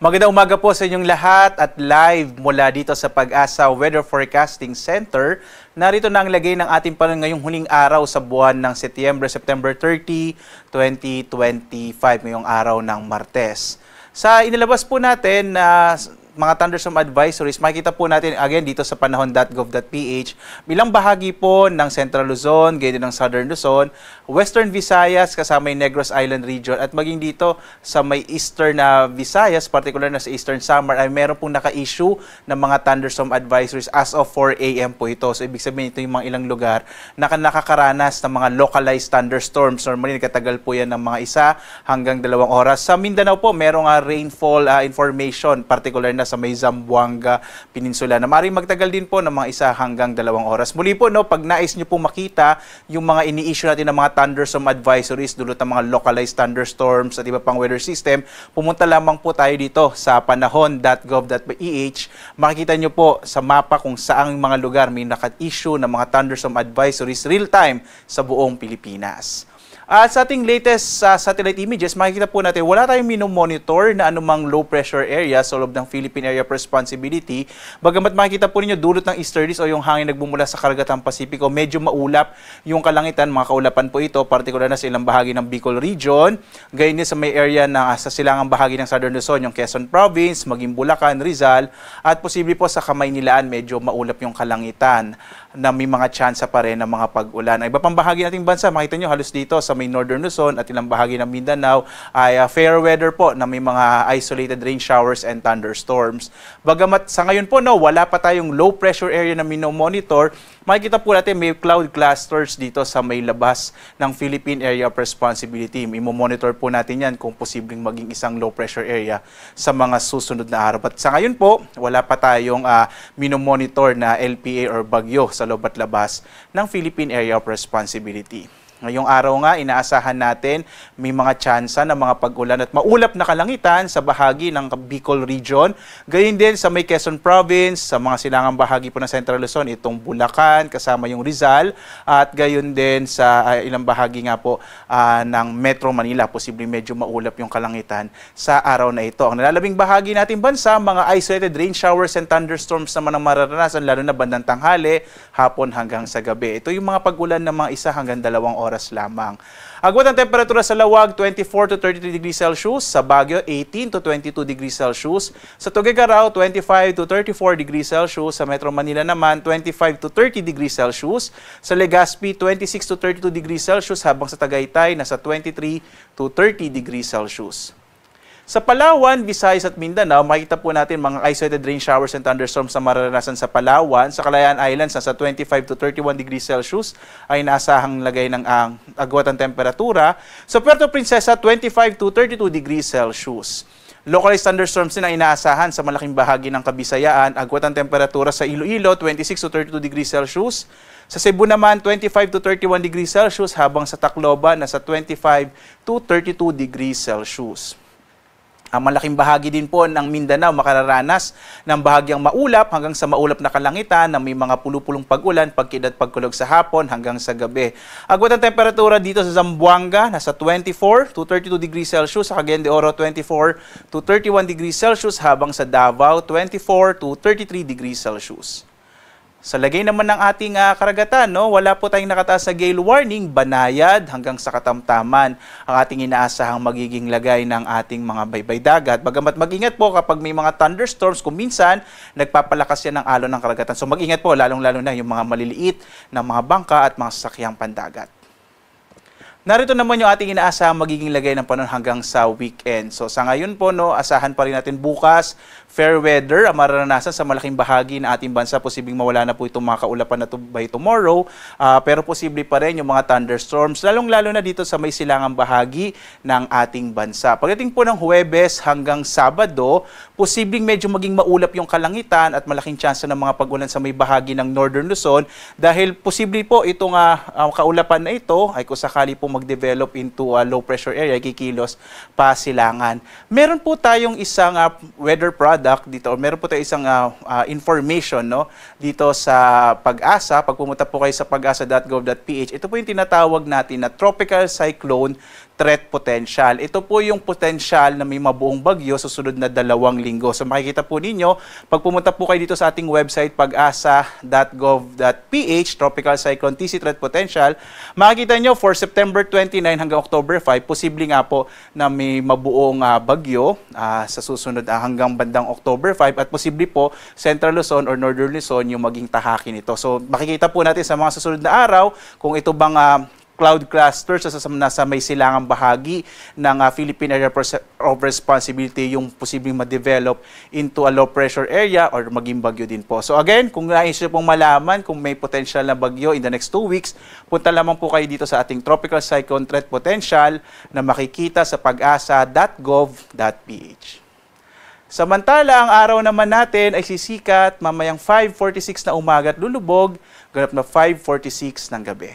Magandang umaga po sa inyong lahat at live mula dito sa Pag-asa Weather Forecasting Center. Narito na ang lagay ng ating panahon ngayong huling araw sa buwan ng Setyembre, September 30, 2025, ngayong araw ng Martes. Sa inilabas po natin na mga thunderstorm advisories, makikita po natin again dito sa panahon.gov.ph bilang bahagi po ng Central Luzon, gayon din ng Southern Luzon, Western Visayas kasama yung Negros Island region at maging dito sa may Eastern Visayas, particular na sa Eastern Samar, ay meron pong naka-issue ng mga thunderstorm advisories as of 4 a.m. po ito. So ibig sabihin ito yung mga ilang lugar na nakakaranas ng mga localized thunderstorms. Normally katagal po yan ng mga 1 hanggang 2 oras. Sa Mindanao po, merong rainfall information, particular na sa may Zamboanga Peninsula na maaaring magtagal din po ng mga 1 hanggang 2 oras. Muli po, pag nais nyo po makita yung mga ini-issue natin ng mga thunderstorm advisories, dulot ng mga localized thunderstorms at iba pang weather system, pumunta lamang po tayo dito sa panahon.gov.ph. Makikita nyo po sa mapa kung saang mga lugar may naka-issue ng mga thunderstorm advisories real-time sa buong Pilipinas. At sa ating latest satellite images, makikita po natin wala tayong minomonitor na anumang low pressure area sa loob ng Philippine Area of Responsibility. Bagamat makikita po ninyo dulot ng easterlies o yung hangin nagbumula sa karagatang Pasipiko, medyo maulap yung kalangitan, mga kaulapan po ito, particular na sa ilang bahagi ng Bicol Region. Gayon din sa may area na sa silangang bahagi ng Southern Luzon, yung Quezon Province, maging Bulacan, Rizal, at posible po sa Kamaynilaan, medyo maulap yung kalangitan na may mga tsansa pa rin ng mga pag-ulan. Ang iba pang bahagi nating bansa, makita nyo halos dito sa may Northern Luzon at ilang bahagi ng Mindanao ay fair weather po na may mga isolated rain showers and thunderstorms. Bagamat sa ngayon po wala pa tayong low pressure area na minomonitor, makikita po natin may cloud clusters dito sa may labas ng Philippine Area of Responsibility. Monitor po natin yan kung posibleng maging isang low pressure area sa mga susunod na araw. At sa ngayon po, wala pa tayong minomonitor na LPA or bagyo sa loob at labas ng Philippine Area of Responsibility. Ngayong araw nga, inaasahan natin may mga tsansa ng mga pag-ulan at maulap na kalangitan sa bahagi ng Bicol Region. Gayon din sa may Quezon Province, sa mga silangang bahagi po ng Central Luzon, itong Bulacan, kasama yung Rizal, at gayon din sa ilang bahagi nga po ng Metro Manila. Posibleng medyo maulap yung kalangitan sa araw na ito. Ang nalalabing bahagi nating bansa, mga isolated rain showers and thunderstorms naman ang mararanasan, lalo na bandang tanghali, hapon hanggang sa gabi. Ito yung mga pag-ulan ng mga 1 hanggang 2 oras lamang. Agwat ang temperatura sa Lawag, 24 to 33 degrees Celsius. Sa Baguio, 18 to 22 degrees Celsius. Sa Tuguegarao, 25 to 34 degrees Celsius. Sa Metro Manila naman, 25 to 30 degrees Celsius. Sa Legazpi, 26 to 32 degrees Celsius. Habang sa Tagaytay, nasa 23 to 30 degrees Celsius. Sa Palawan, Visayas at Mindanao, makikita po natin mga isolated rain showers and thunderstorms na mararanasan sa Palawan. Sa Kalayaan Islands, nasa 25 to 31 degrees Celsius ay inaasahang lagay ng agwat ang temperatura. Sa Puerto Princesa, 25 to 32 degrees Celsius. Localized thunderstorms din ang inaasahan sa malaking bahagi ng Kabisayaan. Agwat ang temperatura sa Iloilo, 26 to 32 degrees Celsius. Sa Cebu naman, 25 to 31 degrees Celsius, habang sa Tacloban, nasa 25 to 32 degrees Celsius. Ang malaking bahagi din po ng Mindanao makararanas ng bahagyang maulap hanggang sa maulap na kalangitan na may mga pulupulong pag-ulan, pagkidlat, pagkulog sa hapon hanggang sa gabi. Agwat ang temperatura dito sa Zamboanga, nasa 24 to 32 degrees Celsius. Sa Cagayan de Oro, 24 to 31 degrees Celsius. Habang sa Davao, 24 to 33 degrees Celsius. Sa lagay naman ng ating karagatan, wala po tayong nakataas na gale warning, banayad hanggang sa katamtaman ang ating inaasahang magiging lagay ng ating mga baybay dagat. Bagamat mag-ingat po kapag may mga thunderstorms, kung minsan nagpapalakas yan ng alon ng karagatan. So mag-ingat po, lalong-lalo na yung mga maliliit na mga bangka at mga sasakyang pandagat. Narito naman yung ating inaasahang magiging lagay ng panahon hanggang sa weekend. So sa ngayon po, asahan pa rin natin bukas, fair weather ang mararanasan sa malaking bahagi ng ating bansa. Posibleng mawala na po itong mga kaulapan na by tomorrow. Pero posible pa rin yung mga thunderstorms, lalong-lalo na dito sa may silangang bahagi ng ating bansa. Pagdating po ng Huwebes hanggang Sabado, posibleng medyo maging maulap yung kalangitan at malaking tsansa ng mga pag-ulan sa may bahagi ng Northern Luzon. Dahil posible po itong kaulapan na ito ay kung sakali po mag-develop into a low pressure area, kikilos pa silangan. Meron po tayong isang weather product dito, or meron po tayong isang information dito sa Pag-asa. Pag pumunta po kayo sa pag-asa.gov.ph, ito po yung tinatawag natin na Tropical Cyclone threat potential. Ito po yung potential na may mabuong bagyo sa susunod na 2 linggo. So makikita po ninyo, pag pumunta po kayo dito sa ating website pag-asa.gov.ph, Tropical Cyclone TC Threat Potential, makikita nyo for September 29 hanggang October 5, posible nga po na may mabuong bagyo sa susunod hanggang bandang October 5 at posible po Central Luzon or Northern Luzon yung maging tahaki nito. So makikita po natin sa mga susunod na araw kung ito bang cloud cluster nasa may silangang bahagi ng Philippine Area of Responsibility yung posibleng ma-develop into a low pressure area or maging bagyo din po. So again, kung nais nyo pong malaman kung may potential na bagyo in the next 2 weeks, punta lamang po kayo dito sa ating Tropical Cyclone Threat Potential na makikita sa pag-asa.gov.ph. Samantala, ang araw naman natin ay sisikat mamayang 5:46 na umaga at lulubog, ganap na 5:46 ng gabi.